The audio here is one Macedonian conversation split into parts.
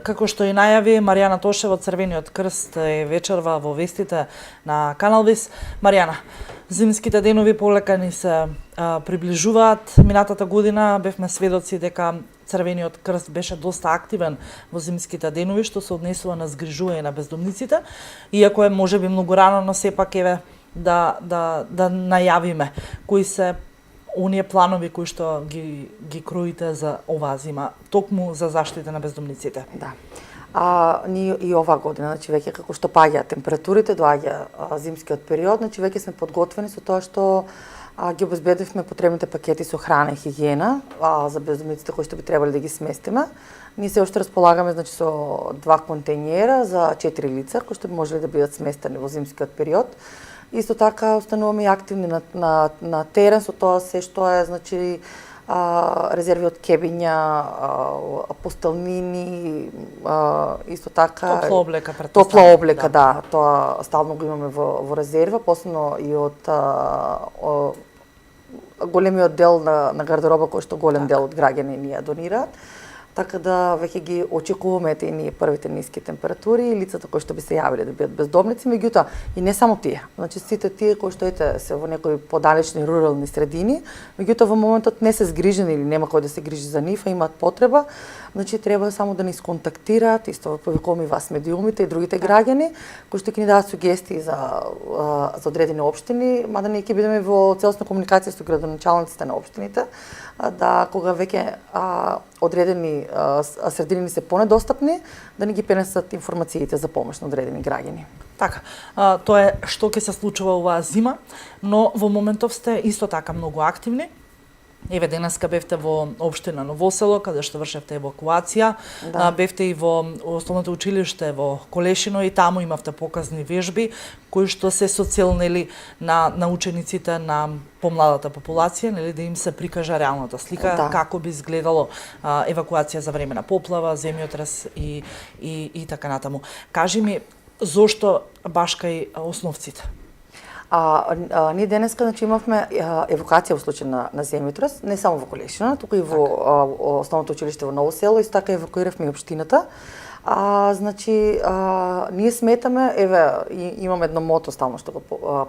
Како што и најави Маријана Тошева од Црвениот крст е вечерва во вестите на Канал Вис. Маријана, зимските денови полека ни се приближуваат. Минатата година бевме сведоци дека Црвениот крст беше доста активен во зимските денови, што се однесува на згрижување на бездомниците, иако е можеби многу рано, но сепак еве да најавиме кои се оние планови кои што ги кроите за оваа зима, токму за заштита на бездомниците. Да. Ние и оваа година, значи веќе како што паѓаат температурите, доаѓа зимскиот период, значи веќе сме подготвени со тоа што ги обезбедивме потребните пакети со храна и хигиена за бездомниците кои што би требале да ги сместиме. Ние се уште располагаме значи со 2 контејнера за 4 лица кои што би можеле да бидат сместени во зимскиот период. Исто така остануваме и активни на терен со тоа се што е значи резерви од кебиња, постелнини, исто така топла облека, топла облека, да, тоа стално го имаме во резерва, посебно и од големиот дел на гардероба кој што голем дел од граѓани ни ја донираат. Така да веќе ги очекуваме и ние првите ниски температури и лицата кои што би се јавиле да бидат бездомници, меѓутоа и не само тие. Значи сите тие кои што се во некои подалечни рурални средини, меѓутоа во моментот не се згрижени или нема кој да се грижи за нив, а имаат потреба, значи треба само да ни сконтактираат, исто повикуваме и вас медиумите и другите граѓани кои што ќе ни дадат сугестии за одредени општини, мада ние ќе бидеме во целосна комуникација со градоначалниците на општините, да кога веќе одредени средини се понедостапни, да ни ги пренесат информациите за помош на одредени граѓани. Така, тоа е што ќе се случува оваа зима, но во моментов сте исто така многу активни. Еве денеска бевте во општина Новосело, каде што вршевте евакуација, да. Бевте и во основното училиште во Колешино и таму имавте показни вежби кои што се со цел на учениците на помладата популација, нели, да им се прикажа реалната слика, да. Како би изгледало евакуација за време на поплава, земјотрес и така натаму. Кажи ми, зошто баш кај основците? Ние денеска значи имавме евакуација во случај на земјотрес, не само во Колешино, туку и во основното училиште во Ново село, и така евакуиравме и општината. Значи, ние сметаме, еве, имаме едно мото стално што го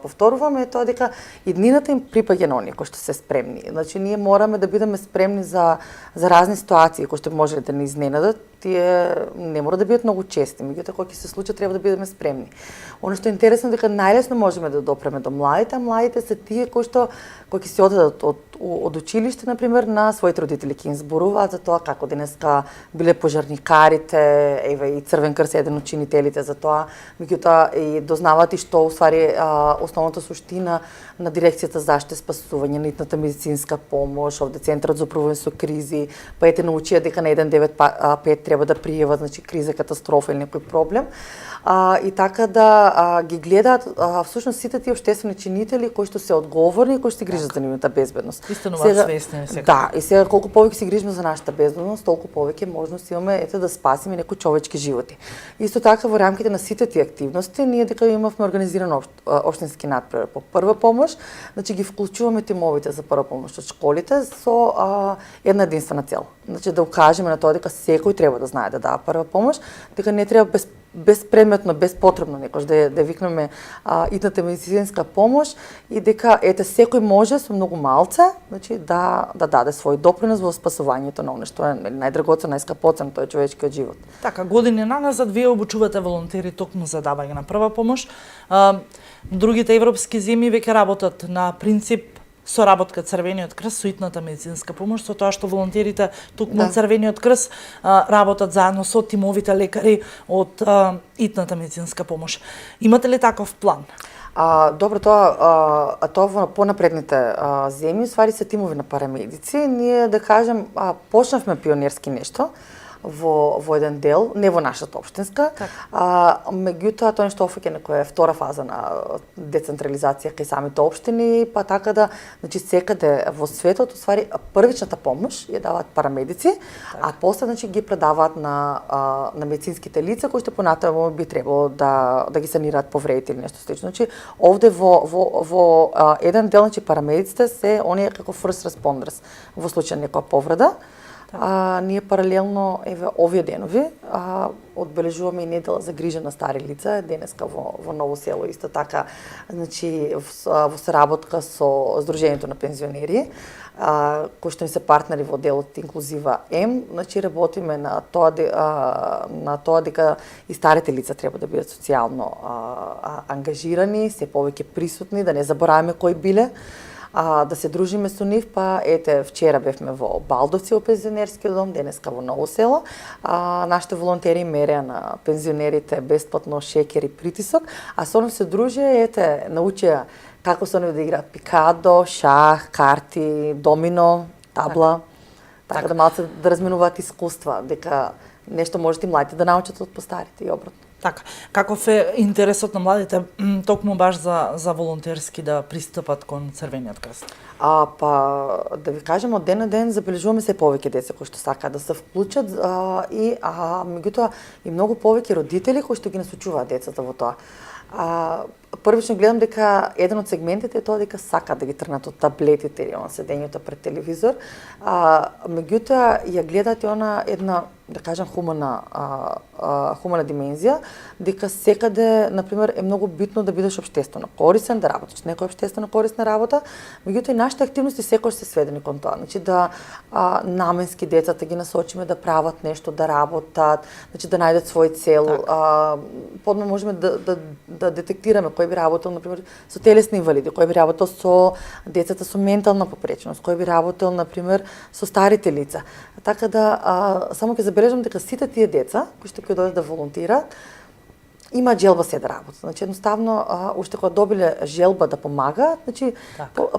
повторуваме, тоа дека иднината им припаѓа на оние кои што се спремни. Значи, ние мораме да бидеме спремни за разни ситуации кои што можеле да ни изненадат. Тие не мора да бидат многу чести, меѓутоа кога ќе се случат треба да бидеме спремни. Оно што е интересно дека најлесно можеме да допреме до младите, а младите се тие кои ќе се одедат од училиште, например, на своите родители ќе им зборуваат за тоа како денеска биле пожарникарите, еве и Црвен крст е еден од чинителите за тоа, меѓутоа и дознаваат и што уствари основната суштина на дирекцијата за заштита и спасување, на итната медицинска помош, овде центарот за управување со кризи, па ете научија дека на 195 треба да пријават, значи криза, катастрофа или некој проблем. И така да ги гледаат всушност сите тие општествени чинители кои што се одговорни и кои што се грижат за нивната безбедност. И стануваат свесни сега. Да, и сега колку повеќе се грижиме за нашата безбедност, толку повеќе можност имаме да спасиме некои човечки животи. Исто така во рамките на сите тие активности ние дека имавме организиран општински надпревар по прва помош, значи ги вклучуваме тимовите за прва помош од школите со една единствена цел. Значи да укажеме на тоа дека секој треба да знае да дава прва помош, дека не треба безпредметно, безпотребно некош да викнеме итната медицинска помош и дека секој може со многу малце, значи да даде свој допринос во спасувањето на оно што е најдрагоцено, најскапоцено, тоа е човечкиот живот. Така, години наназад вие обучувате волонтери токму за давање на прва помош. Другите европски земји веќе работат на принцип соработка Црвениот крст со итната медицинска помош, со тоа што волонтерите токму Црвениот крст работат заедно со тимовите лекари од итната медицинска помош. Имате ли таков план? Добро, тоа во понапредните земји, ствари се тимови на парамедици. Ние, да кажем, почнавме пионерски нешто во еден дел, не во нашата општинска, меѓутоа тоа нешто офаќа некоја втора фаза на децентрализација кај самите општини, па така да, значи секаде во светот, уствари првичната помош ја даваат парамедици, а после значи ги предаваат на медицинските лица кои што понатаму би требало да ги санираат повредите или нешто слично. Значи овде во еден дел значи парамедиците се оние како first responders во случај на некоја повреда. Ние паралелно овие денови одбележуваме и недела за грижа на стари лица денеска во Ново село исто така, значи во соработка со Сдруженијето на пензионери, кои што ни се партнери во делот Инклузива М, значи работиме на тоа дека и старите лица треба да бидат социјално ангажирани, се повеќе присутни, да не забораваме кои биле, да се дружиме со нив, па ете вчера бевме во Балдовци во пензионерскиот дом, денеска во Ново село. Нашите волонтери мереа на пензионерите бесплатно шеќер и притисок, а со нив се дружеа, ете научија како со нив да играат пикадо, шах, карти, домино, табла, така да малце да разменуваат искуства, дека нешто можете и младите да научат од постарите и обратно. Така, каков е интересот на младите токму баш за волонтерски да пристапат кон Црвениот крст? Па да ви кажем, од ден на ден забележуваме се повеќе деца кои што сакаат да се вклучат и меѓутоа и многу повеќе родители кои што ги насочуваат децата во тоа. Првично гледам дека еден од сегментите е тоа дека сакаат да ги тргнат од таблетите или седењето пред телевизор, меѓутоа ја гледаат и она една, да кажам, хумана димензија, дека секаде, например, е многу битно да бидеш општествено корисен, да работиш некоја општествено корисна работа, меѓутоа и нашите активности секогаш се сведени кон тоа, значи да наменски децата ги насочиме да прават нешто, да работат, значи да најдат свој цел. Подма можеме да детектираме кој би работел, например, со телесни инвалиди, кој би работел со децата со ментална попреченост, кој би работел, например, со старите лица. Така да само ќе забележам дека сите тие деца кои што ќе дојдат да волонтираат имаат желба се да работат. Значи едноставно уште кога добиле желба да помагаат, значи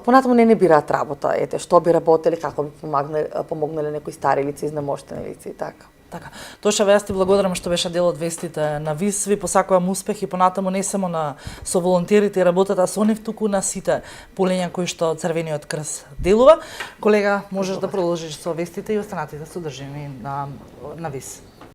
понатаму не бираат работа, ете што би работеле, како би помогнале некои стари лица, изнемоштени лица и така. Така. Тоша, јас ти благодарам што беше дел од вестите на ВИС. Ви посакувам успех и понатаму не само со волонтерите и работата со нив, туку на сите полења кои што Црвениот крст делува. Колега, можеш да продолжиш со вестите и останатите содржини на ВИС.